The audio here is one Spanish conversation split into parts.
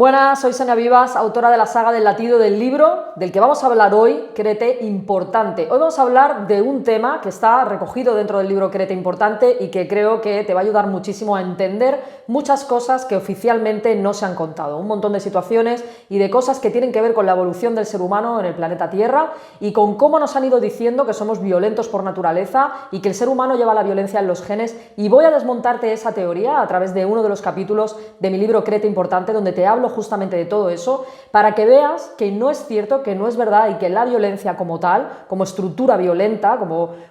Buenas, soy Sonia Vivas, autora de la saga del latido del libro del que vamos a hablar hoy, Créete Importante. Hoy vamos a hablar de un tema que está recogido dentro del libro Créete Importante y que creo que te va a ayudar muchísimo a entender muchas cosas que oficialmente no se han contado, un montón de situaciones y de cosas que tienen que ver con la evolución del ser humano en el planeta Tierra y con cómo nos han ido diciendo que somos violentos por naturaleza y que el ser humano lleva la violencia en los genes, y voy a desmontarte esa teoría a través de uno de los capítulos de mi libro Créete Importante, donde te hablo justamente de todo eso, para que veas que no es cierto, que no es verdad y que la violencia como tal, como estructura violenta,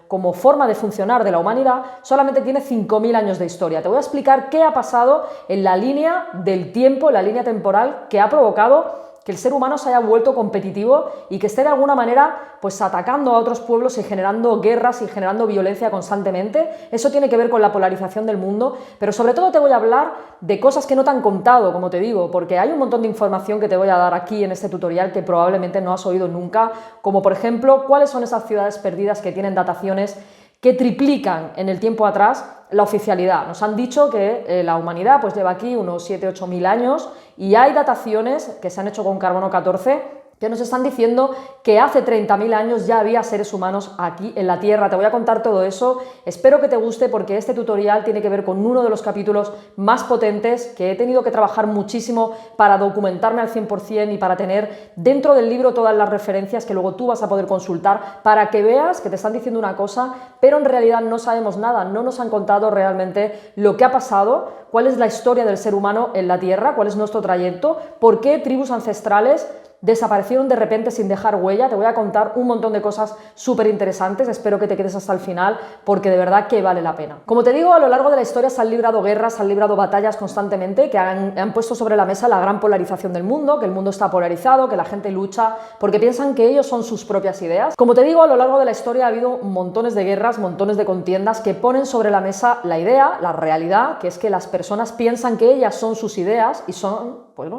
como forma de funcionar de la humanidad, solamente tiene 5.000 años de historia. Te voy a explicar qué ha pasado en la línea del tiempo, en la línea temporal que ha provocado que el ser humano se haya vuelto competitivo y que esté de alguna manera pues atacando a otros pueblos y generando guerras y generando violencia constantemente. Eso tiene que ver con la polarización del mundo, pero sobre todo te voy a hablar de cosas que no te han contado, como te digo, porque hay un montón de información que te voy a dar aquí en este tutorial que probablemente no has oído nunca, como por ejemplo, cuáles son esas ciudades perdidas que tienen dataciones que triplican en el tiempo atrás la oficialidad. Nos han dicho que la humanidad pues lleva aquí unos 7-8 mil años y hay dataciones que se han hecho con carbono 14 que nos están diciendo que hace 30.000 años ya había seres humanos aquí en la Tierra. Te voy a contar todo eso, espero que te guste porque este tutorial tiene que ver con uno de los capítulos más potentes que he tenido que trabajar muchísimo para documentarme al 100% y para tener dentro del libro todas las referencias que luego tú vas a poder consultar para que veas que te están diciendo una cosa, pero en realidad no sabemos nada, no nos han contado realmente lo que ha pasado, cuál es la historia del ser humano en la Tierra, cuál es nuestro trayecto, por qué tribus ancestrales desaparecieron de repente sin dejar huella. Te voy a contar un montón de cosas súper interesantes, espero que te quedes hasta el final porque de verdad que vale la pena. Como te digo, a lo largo de la historia se han librado guerras, se han librado batallas constantemente que han puesto sobre la mesa la gran polarización del mundo, que el mundo está polarizado, que la gente lucha porque piensan que ellos son sus propias ideas. Como te digo, a lo largo de la historia ha habido montones de guerras, montones de contiendas que ponen sobre la mesa la idea, la realidad, que es que las personas piensan que ellas son sus ideas y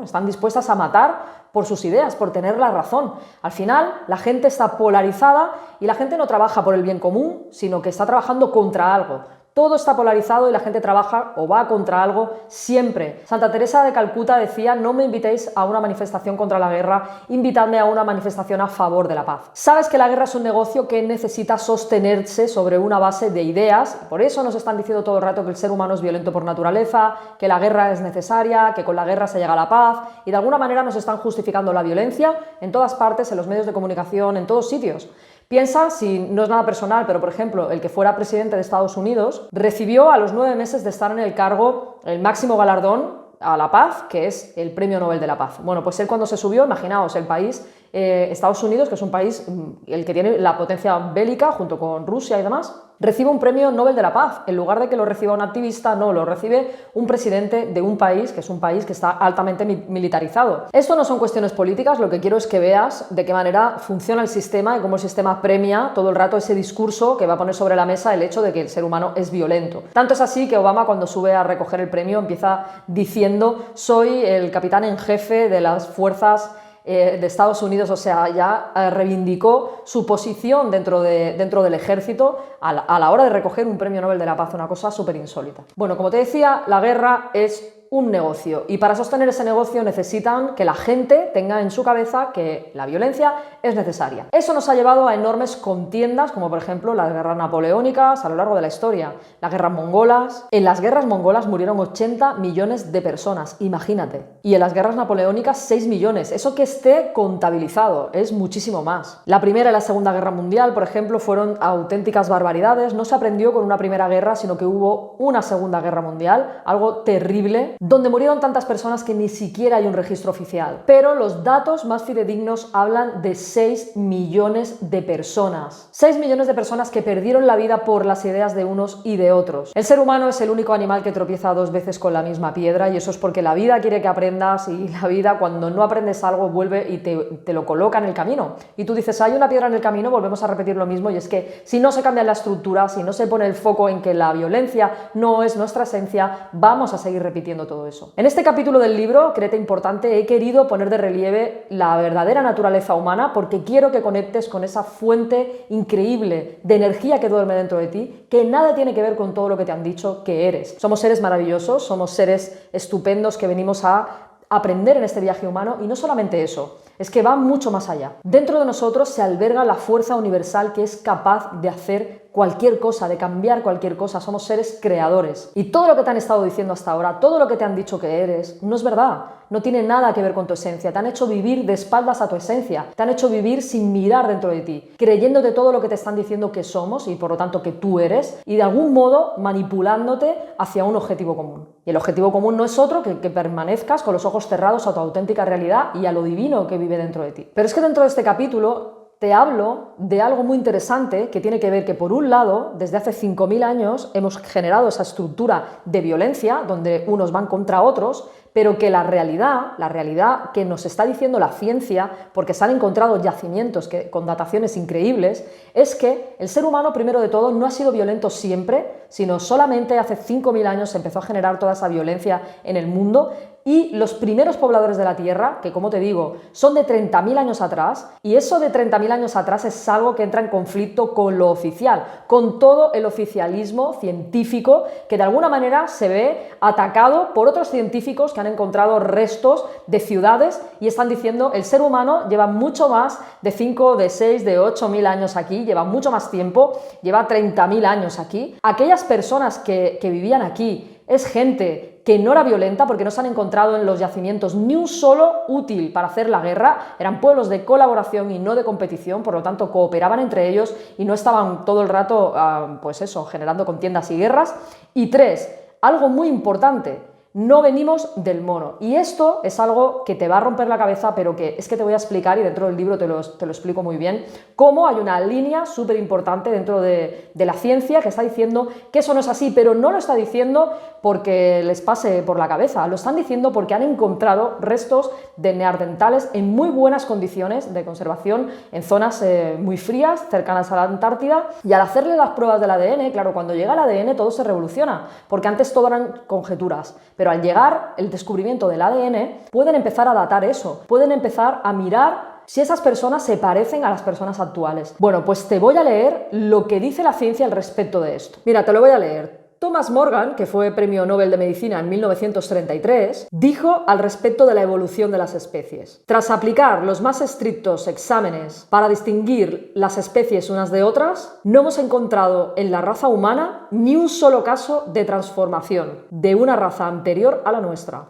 están dispuestas a matar por sus ideas, por tener la razón. Al final, la gente está polarizada y la gente no trabaja por el bien común, sino que está trabajando contra algo. Todo está polarizado y la gente trabaja o va contra algo siempre. Santa Teresa de Calcuta decía: no me invitéis a una manifestación contra la guerra, invitadme a una manifestación a favor de la paz. Sabes que la guerra es un negocio que necesita sostenerse sobre una base de ideas, y por eso nos están diciendo todo el rato que el ser humano es violento por naturaleza, que la guerra es necesaria, que con la guerra se llega a la paz, y de alguna manera nos están justificando la violencia en todas partes, en los medios de comunicación, en todos sitios. Piensa, si no es nada personal, pero por ejemplo, el que fuera presidente de Estados Unidos recibió a los 9 meses de estar en el cargo el máximo galardón a la paz, que es el Premio Nobel de la Paz. Bueno, pues él cuando se subió, imaginaos, el país, Estados Unidos, que es un país el que tiene la potencia bélica junto con Rusia y demás, recibe un Premio Nobel de la Paz. En lugar de que lo reciba un activista, no, lo recibe un presidente de un país que es un país que está altamente militarizado. Esto no son cuestiones políticas, lo que quiero es que veas de qué manera funciona el sistema y cómo el sistema premia todo el rato ese discurso que va a poner sobre la mesa el hecho de que el ser humano es violento. Tanto es así que Obama, cuando sube a recoger el premio, empieza diciendo: soy el capitán en jefe de las fuerzas de Estados Unidos, o sea, ya reivindicó su posición dentro del ejército a la hora de recoger un Premio Nobel de la Paz, una cosa súper insólita. Bueno, como te decía, la guerra es un negocio y para sostener ese negocio necesitan que la gente tenga en su cabeza que la violencia es necesaria. Eso nos ha llevado a enormes contiendas, como por ejemplo las guerras napoleónicas a lo largo de la historia, las guerras mongolas. En las guerras mongolas murieron 80 millones de personas, imagínate. Y en las guerras napoleónicas 6 millones. Eso que esté contabilizado, es muchísimo más. La Primera y la Segunda Guerra Mundial, por ejemplo, fueron auténticas barbaridades. No se aprendió con una primera guerra, sino que hubo una Segunda Guerra Mundial, algo terrible, donde murieron tantas personas que ni siquiera hay un registro oficial. Pero los datos más fidedignos hablan de 6 millones de personas. 6 millones de personas que perdieron la vida por las ideas de unos y de otros. El ser humano es el único animal que tropieza 2 veces con la misma piedra, y eso es porque la vida quiere que aprendas, y la vida, cuando no aprendes algo, vuelve y te lo coloca en el camino. Y tú dices: hay una piedra en el camino, volvemos a repetir lo mismo, y es que si no se cambia la estructura, si no se pone el foco en que la violencia no es nuestra esencia, vamos a seguir repitiendo todo eso. En este capítulo del libro, Créete Importante, he querido poner de relieve la verdadera naturaleza humana porque quiero que conectes con esa fuente increíble de energía que duerme dentro de ti, que nada tiene que ver con todo lo que te han dicho que eres. Somos seres maravillosos, somos seres estupendos que venimos a aprender en este viaje humano, y no solamente eso, es que va mucho más allá. Dentro de nosotros se alberga la fuerza universal que es capaz de hacer cualquier cosa, de cambiar cualquier cosa. Somos seres creadores. Y todo lo que te han estado diciendo hasta ahora, todo lo que te han dicho que eres, no es verdad. No tiene nada que ver con tu esencia. Te han hecho vivir de espaldas a tu esencia. Te han hecho vivir sin mirar dentro de ti, creyéndote todo lo que te están diciendo que somos y por lo tanto que tú eres, y de algún modo manipulándote hacia un objetivo común. Y el objetivo común no es otro que permanezcas con los ojos cerrados a tu auténtica realidad y a lo divino que vive dentro de ti. Pero es que dentro de este capítulo te hablo de algo muy interesante que tiene que ver que, por un lado, desde hace 5.000 años hemos generado esa estructura de violencia donde unos van contra otros, pero que la realidad que nos está diciendo la ciencia, porque se han encontrado yacimientos con dataciones increíbles, es que el ser humano, primero de todo, no ha sido violento siempre, sino solamente hace 5.000 años se empezó a generar toda esa violencia en el mundo. Y los primeros pobladores de la Tierra, que como te digo, son de 30.000 años atrás, y eso de 30.000 años atrás es algo que entra en conflicto con lo oficial, con todo el oficialismo científico que de alguna manera se ve atacado por otros científicos que han encontrado restos de ciudades y están diciendo el ser humano lleva mucho más de 5, de 6, de 8.000 años aquí, lleva mucho más tiempo, lleva 30.000 años aquí. Aquellas personas que vivían aquí es gente que no era violenta porque no se han encontrado en los yacimientos ni un solo útil para hacer la guerra, eran pueblos de colaboración y no de competición, por lo tanto cooperaban entre ellos y no estaban todo el rato, pues eso, generando contiendas y guerras. Y 3, algo muy importante, no venimos del mono. Y esto es algo que te va a romper la cabeza, pero que es que te voy a explicar, y dentro del libro te lo explico muy bien, cómo hay una línea súper importante dentro de la ciencia que está diciendo que eso no es así, pero no lo está diciendo porque les pase por la cabeza, lo están diciendo porque han encontrado restos de neandertales en muy buenas condiciones de conservación en zonas muy frías, cercanas a la Antártida, y al hacerle las pruebas del ADN, claro, cuando llega el ADN todo se revoluciona, porque antes todo eran conjeturas. Pero al llegar el descubrimiento del ADN, pueden empezar a datar eso, pueden empezar a mirar si esas personas se parecen a las personas actuales. Bueno, pues te voy a leer lo que dice la ciencia al respecto de esto. Mira, te lo voy a leer. Thomas Morgan, que fue premio Nobel de Medicina en 1933, dijo al respecto de la evolución de las especies: tras aplicar los más estrictos exámenes para distinguir las especies unas de otras, no hemos encontrado en la raza humana ni un solo caso de transformación de una raza anterior a la nuestra.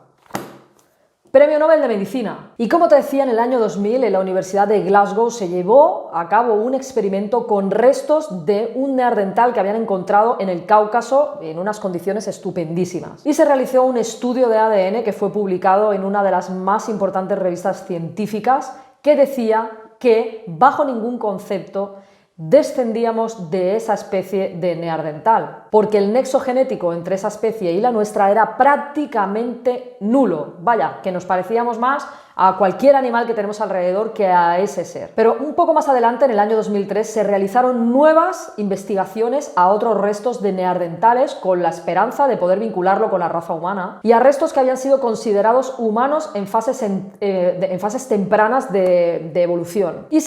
Premio Nobel de Medicina. Y como te decía, en el año 2000 en la Universidad de Glasgow se llevó a cabo un experimento con restos de un neandertal que habían encontrado en el Cáucaso en unas condiciones estupendísimas. Y se realizó un estudio de ADN que fue publicado en una de las más importantes revistas científicas que decía que bajo ningún concepto descendíamos de esa especie de neandertal, porque el nexo genético entre esa especie y la nuestra era prácticamente nulo. Vaya, que nos parecíamos más a cualquier animal que tenemos alrededor que a ese ser. Pero un poco más adelante, en el año 2003, se realizaron nuevas investigaciones a otros restos de neandertales con la esperanza de poder vincularlo con la raza humana y a restos que habían sido considerados humanos en fases tempranas de evolución. Y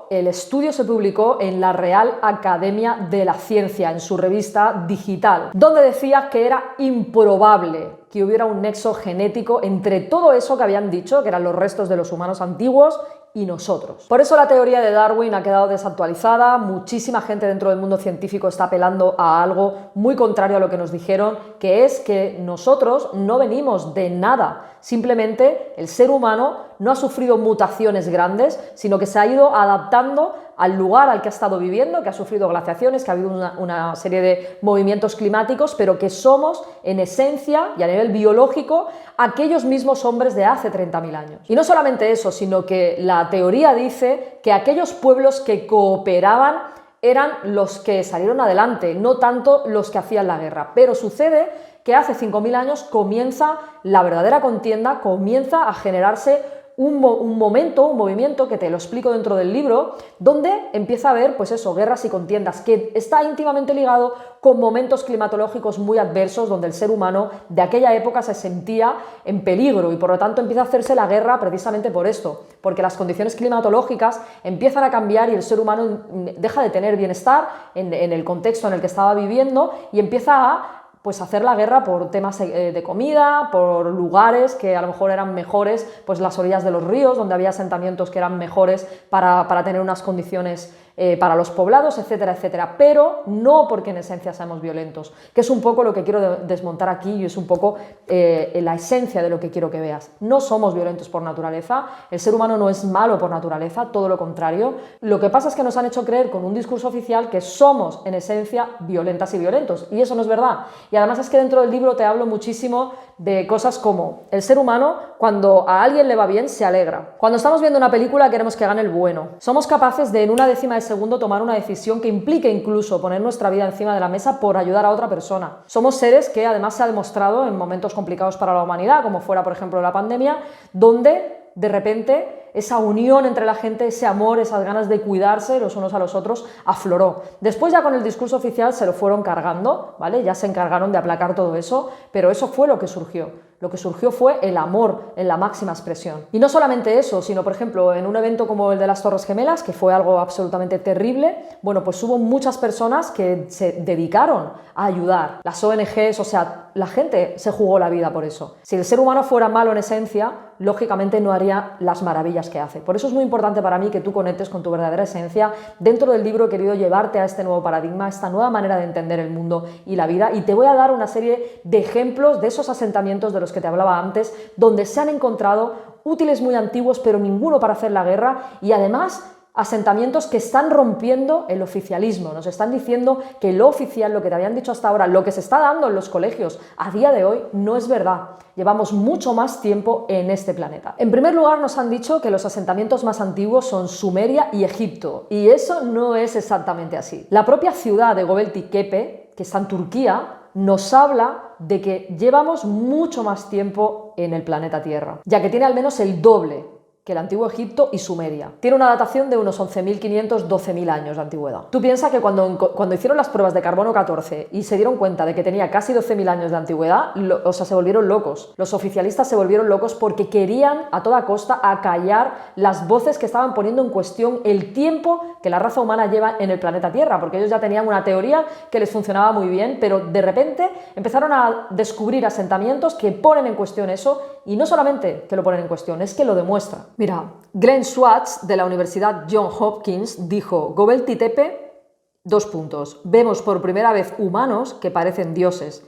el estudio se publicó en la Real Academia de la Ciencia, en su revista digital, donde decía que era improbable que hubiera un nexo genético entre todo eso que habían dicho, que eran los restos de los humanos antiguos, y nosotros. Por eso la teoría de Darwin ha quedado desactualizada, muchísima gente dentro del mundo científico está apelando a algo muy contrario a lo que nos dijeron, que es que nosotros no venimos de nada, simplemente el ser humano no ha sufrido mutaciones grandes, sino que se ha ido adaptando al lugar al que ha estado viviendo, que ha sufrido glaciaciones, que ha habido una serie de movimientos climáticos, pero que somos en esencia y a nivel biológico aquellos mismos hombres de hace 30.000 años. Y no solamente eso, sino que la teoría dice que aquellos pueblos que cooperaban eran los que salieron adelante, no tanto los que hacían la guerra. Pero sucede que hace 5.000 años comienza la verdadera contienda, comienza a generarse un movimiento que te lo explico dentro del libro, donde empieza a haber, pues eso, guerras y contiendas, que está íntimamente ligado con momentos climatológicos muy adversos, donde el ser humano de aquella época se sentía en peligro y por lo tanto empieza a hacerse la guerra precisamente por esto, porque las condiciones climatológicas empiezan a cambiar y el ser humano deja de tener bienestar en el contexto en el que estaba viviendo y empieza a pues hacer la guerra por temas de comida, por lugares que a lo mejor eran mejores, pues las orillas de los ríos, donde había asentamientos que eran mejores para tener unas condiciones para los poblados, etcétera, etcétera, pero no porque en esencia seamos violentos, que es un poco lo que quiero desmontar aquí y es un poco la esencia de lo que quiero que veas. No somos violentos por naturaleza, el ser humano no es malo por naturaleza, todo lo contrario. Lo que pasa es que nos han hecho creer con un discurso oficial que somos en esencia violentas y violentos, y eso no es verdad. Y además es que dentro del libro te hablo muchísimo de cosas como el ser humano, cuando a alguien le va bien, se alegra. Cuando estamos viendo una película queremos que gane el bueno. Somos capaces de en una décima de segundo tomar una decisión que implique incluso poner nuestra vida encima de la mesa por ayudar a otra persona. Somos seres que además se ha demostrado en momentos complicados para la humanidad, como fuera por ejemplo la pandemia, donde de repente esa unión entre la gente, ese amor, esas ganas de cuidarse los unos a los otros afloró. Después ya con el discurso oficial se lo fueron cargando, ¿vale? Ya se encargaron de aplacar todo eso, pero eso fue lo que surgió. Lo que surgió fue el amor en la máxima expresión. Y no solamente eso, sino por ejemplo en un evento como el de las Torres Gemelas, que fue algo absolutamente terrible, bueno, pues hubo muchas personas que se dedicaron a ayudar. Las ONGs, o sea, la gente se jugó la vida por eso. Si el ser humano fuera malo en esencia, lógicamente no haría las maravillas que hace. Por eso es muy importante para mí que tú conectes con tu verdadera esencia. Dentro del libro he querido llevarte a este nuevo paradigma, a esta nueva manera de entender el mundo y la vida, y te voy a dar una serie de ejemplos de esos asentamientos de los que te hablaba antes, donde se han encontrado útiles muy antiguos, pero ninguno para hacer la guerra, y además asentamientos que están rompiendo el oficialismo. Nos están diciendo que lo oficial, lo que te habían dicho hasta ahora, lo que se está dando en los colegios a día de hoy, no es verdad. Llevamos mucho más tiempo en este planeta. En primer lugar, nos han dicho que los asentamientos más antiguos son Sumeria y Egipto, y eso no es exactamente así. La propia ciudad de Göbekli Tepe, que está en Turquía, nos habla de que llevamos mucho más tiempo en el planeta Tierra, ya que tiene al menos el doble que el antiguo Egipto y Sumeria. Tiene una datación de unos 11.500, 12.000 años de antigüedad. Tú piensas que cuando hicieron las pruebas de carbono 14 y se dieron cuenta de que tenía casi 12.000 años de antigüedad, o sea, se volvieron locos. Los oficialistas se volvieron locos porque querían a toda costa acallar las voces que estaban poniendo en cuestión el tiempo que la raza humana lleva en el planeta Tierra, porque ellos ya tenían una teoría que les funcionaba muy bien, pero de repente empezaron a descubrir asentamientos que ponen en cuestión eso, y no solamente que lo ponen en cuestión, es que lo demuestran. Mira, Glenn Schwartz de la Universidad Johns Hopkins dijo: Göbekli Tepe, vemos por primera vez humanos que parecen dioses,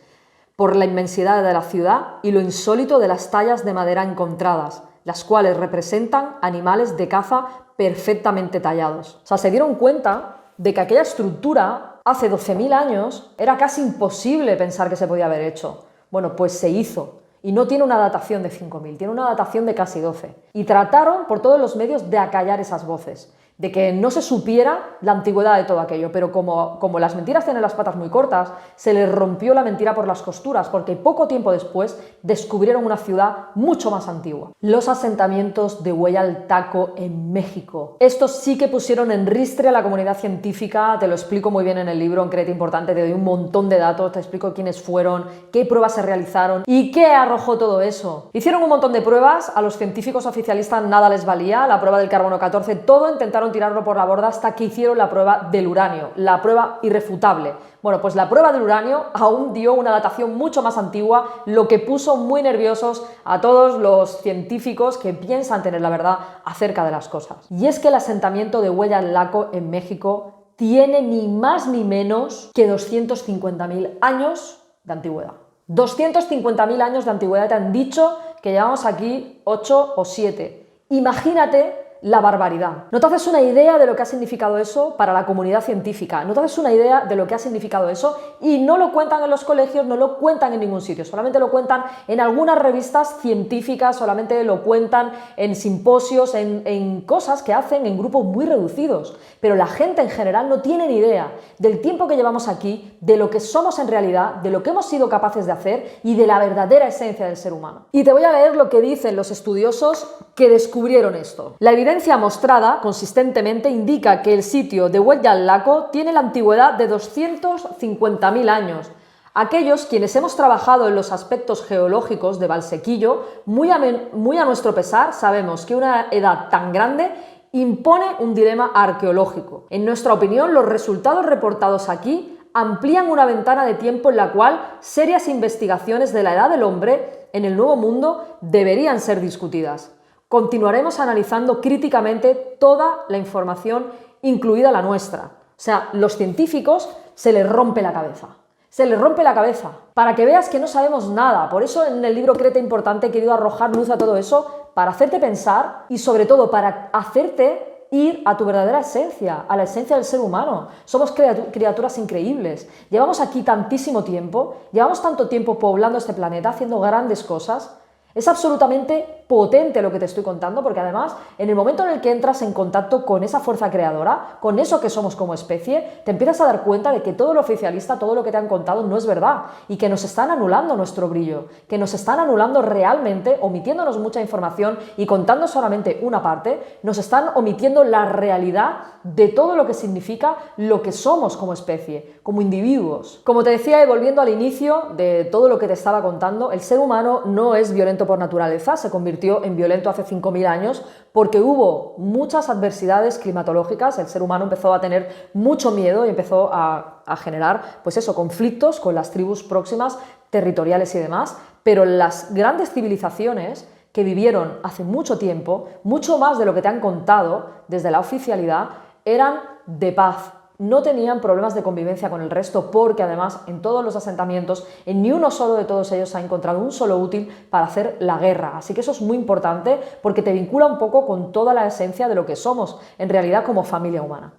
por la inmensidad de la ciudad y lo insólito de las tallas de madera encontradas, las cuales representan animales de caza perfectamente tallados. O sea, se dieron cuenta de que aquella estructura hace 12.000 años era casi imposible pensar que se podía haber hecho. Bueno, pues se hizo. Y no tiene una datación de 5.000, tiene una datación de casi 12. Y trataron por todos los medios de acallar esas voces, de que no se supiera la antigüedad de todo aquello, pero como las mentiras tienen las patas muy cortas, se les rompió la mentira por las costuras, porque poco tiempo después descubrieron una ciudad mucho más antigua. Los asentamientos de Huayaltaco en México. Estos sí que pusieron en ristre a la comunidad científica, te lo explico muy bien en el libro, en Creta Importante, te doy un montón de datos, te explico quiénes fueron, qué pruebas se realizaron y qué arrojó todo eso. Hicieron un montón de pruebas, a los científicos oficialistas nada les valía, la prueba del carbono 14, todo intentaron tirarlo por la borda hasta que hicieron la prueba del uranio, la prueba irrefutable. Bueno, pues la prueba del uranio aún dio una datación mucho más antigua, lo que puso muy nerviosos a todos los científicos que piensan tener la verdad acerca de las cosas. Y es que el asentamiento de Huayaltaco en México tiene ni más ni menos que 250.000 años de antigüedad. 250.000 años de antigüedad, te han dicho que llevamos aquí 8 o 7. Imagínate la barbaridad. ¿No te haces una idea de lo que ha significado eso para la comunidad científica? ¿No te haces una idea de lo que ha significado eso? Y no lo cuentan en los colegios, no lo cuentan en ningún sitio, solamente lo cuentan en algunas revistas científicas, solamente lo cuentan en simposios, en cosas que hacen en grupos muy reducidos. Pero la gente en general no tiene ni idea del tiempo que llevamos aquí, de lo que somos en realidad, de lo que hemos sido capaces de hacer y de la verdadera esencia del ser humano. Y te voy a leer lo que dicen los estudiosos que descubrieron esto. La evidencia mostrada consistentemente indica que el sitio de Huayaltaco tiene la antigüedad de 250.000 años. Aquellos quienes hemos trabajado en los aspectos geológicos de Valsequillo, muy a nuestro pesar, sabemos que una edad tan grande impone un dilema arqueológico. En nuestra opinión, los resultados reportados aquí amplían una ventana de tiempo en la cual serias investigaciones de la edad del hombre en el Nuevo Mundo deberían ser discutidas. Continuaremos analizando críticamente toda la información, incluida la nuestra. O sea, los científicos se les rompe la cabeza. Se les rompe la cabeza, para que veas que no sabemos nada. Por eso en el libro Créete Importante he querido arrojar luz a todo eso, para hacerte pensar y sobre todo para hacerte ir a tu verdadera esencia, a la esencia del ser humano. Somos criaturas increíbles. Llevamos aquí tantísimo tiempo, llevamos tanto tiempo poblando este planeta, haciendo grandes cosas. Es absolutamente potente lo que te estoy contando, porque además, en el momento en el que entras en contacto con esa fuerza creadora, con eso que somos como especie, te empiezas a dar cuenta de que todo lo oficialista, todo lo que te han contado no es verdad y que nos están anulando nuestro brillo, que nos están anulando realmente, omitiéndonos mucha información y contando solamente una parte, nos están omitiendo la realidad de todo lo que significa lo que somos como especie, como individuos. Como te decía, y volviendo al inicio de todo lo que te estaba contando, el ser humano no es violento por naturaleza, se convirtió en violento hace 5.000 años porque hubo muchas adversidades climatológicas, el ser humano empezó a tener mucho miedo y empezó a generar, pues eso, conflictos con las tribus próximas, territoriales y demás, pero las grandes civilizaciones que vivieron hace mucho tiempo, mucho más de lo que te han contado desde la oficialidad, eran de paz. No tenían problemas de convivencia con el resto porque además en todos los asentamientos, en ni uno solo de todos ellos se ha encontrado un solo útil para hacer la guerra. Así que eso es muy importante porque te vincula un poco con toda la esencia de lo que somos en realidad como familia humana.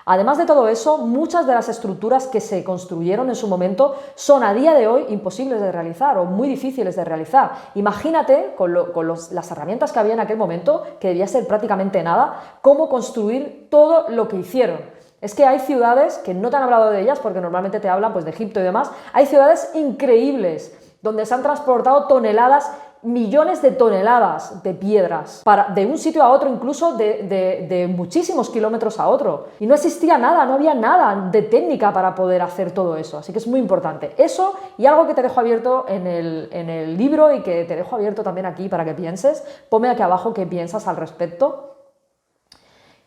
Además de todo eso, muchas de las estructuras que se construyeron en su momento son a día de hoy imposibles de realizar o muy difíciles de realizar. Imagínate, con las herramientas que había en aquel momento, que debía ser prácticamente nada, cómo construir todo lo que hicieron. Es que hay ciudades, que no te han hablado de ellas porque normalmente te hablan pues, de Egipto y demás, hay ciudades increíbles donde se han transportado toneladas, millones de toneladas de piedras de un sitio a otro, incluso de muchísimos kilómetros a otro. Y no existía nada, no había nada de técnica para poder hacer todo eso. Así que es muy importante. Eso y algo que te dejo abierto en el libro y que te dejo abierto también aquí para que pienses. Ponme aquí abajo qué piensas al respecto.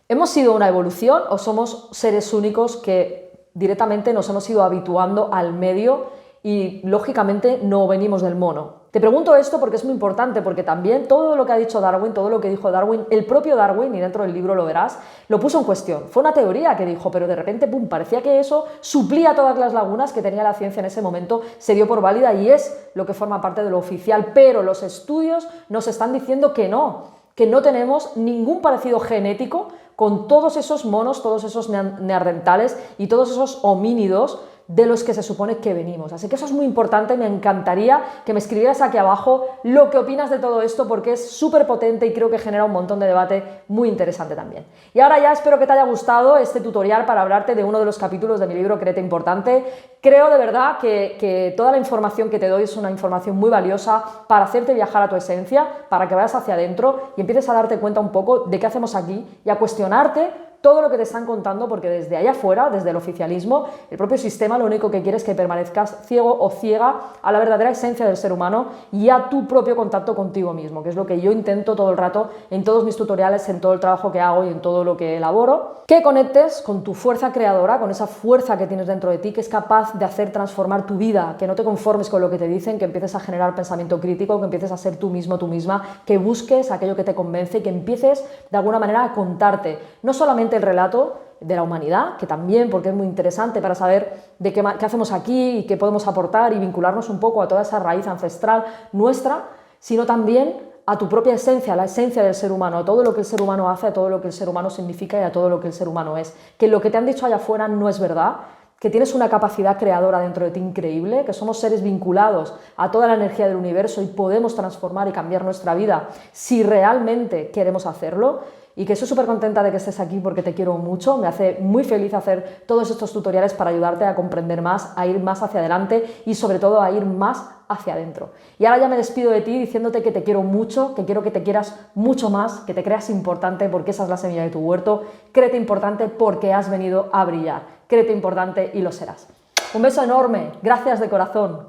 ¿Hemos sido una evolución o somos seres únicos que directamente nos hemos ido habituando al medio y lógicamente no venimos del mono? Te pregunto esto porque es muy importante, porque también todo lo que ha dicho Darwin, todo lo que dijo Darwin, el propio Darwin, y dentro del libro lo verás, lo puso en cuestión. Fue una teoría que dijo, pero de repente, pum, parecía que eso suplía todas las lagunas que tenía la ciencia en ese momento, se dio por válida y es lo que forma parte de lo oficial, pero los estudios nos están diciendo que no tenemos ningún parecido genético con todos esos monos, todos esos neandertales y todos esos homínidos de los que se supone que venimos. Así que eso es muy importante, me encantaría que me escribieras aquí abajo lo que opinas de todo esto porque es súper potente y creo que genera un montón de debate muy interesante también. Y ahora ya espero que te haya gustado este tutorial para hablarte de uno de los capítulos de mi libro Créete Importante. Creo de verdad que toda la información que te doy es una información muy valiosa para hacerte viajar a tu esencia, para que vayas hacia adentro y empieces a darte cuenta un poco de qué hacemos aquí y a cuestionarte todo lo que te están contando, porque desde allá afuera, desde el oficialismo, el propio sistema lo único que quiere es que permanezcas ciego o ciega a la verdadera esencia del ser humano y a tu propio contacto contigo mismo, que es lo que yo intento todo el rato en todos mis tutoriales, en todo el trabajo que hago y en todo lo que elaboro, que conectes con tu fuerza creadora, con esa fuerza que tienes dentro de ti, que es capaz de hacer transformar tu vida, que no te conformes con lo que te dicen, que empieces a generar pensamiento crítico, que empieces a ser tú mismo, tú misma, que busques aquello que te convence y que empieces de alguna manera a contarte, no solamente el relato de la humanidad, que también, porque es muy interesante para saber de qué hacemos aquí y qué podemos aportar y vincularnos un poco a toda esa raíz ancestral nuestra, sino también a tu propia esencia, a la esencia del ser humano, a todo lo que el ser humano hace, a todo lo que el ser humano significa y a todo lo que el ser humano es. Que lo que te han dicho allá afuera no es verdad, que tienes una capacidad creadora dentro de ti increíble, que somos seres vinculados a toda la energía del universo y podemos transformar y cambiar nuestra vida si realmente queremos hacerlo. Y que estoy súper contenta de que estés aquí porque te quiero mucho, me hace muy feliz hacer todos estos tutoriales para ayudarte a comprender más, a ir más hacia adelante y sobre todo a ir más hacia adentro. Y ahora ya me despido de ti diciéndote que te quiero mucho, que quiero que te quieras mucho más, que te creas importante porque esa es la semilla de tu huerto. Créete importante porque has venido a brillar. Créete importante y lo serás. Un beso enorme, gracias de corazón.